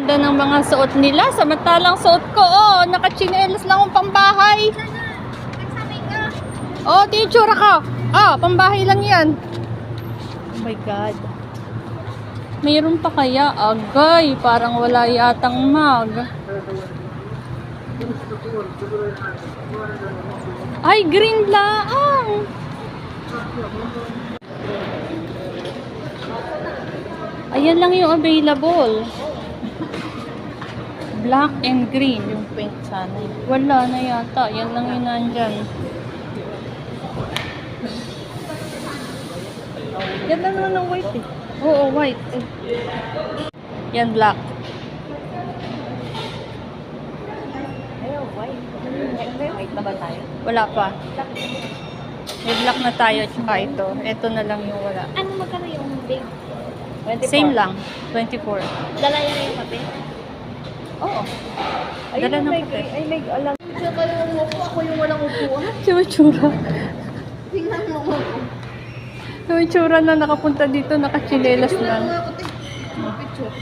ganda ng mga suot nila. Samantalang suot ko, oh, nakachinelas lang akong pambahay. Oh, titsura ka. Ah, pambahay lang yan. Oh my God. Mayroon pa kaya? Agay, parang wala yatang mag. Ay, green laang. Ayan lang yung available. Black and green. Yung pink sana. Wala na yata. Yan lang yung nandyan. Yan lang naman ng white eh. Oo, white. Eh. Yan, black. Ayaw, white. May white na ba tayo? Wala pa. May black na tayo, tsaka ito. Ito na lang yung wala. Ano magkano yung big? 24. Same lang. 24. Dala yan yung kape? Oo. Ayun, Dala ng may, kape. ay, may alam. Siya kayo yung upo, ako yung walang upuan. Yung tsura. Tingnan mo mo. Yung tsura na nakapunta dito, nakachinelas lang. Picture.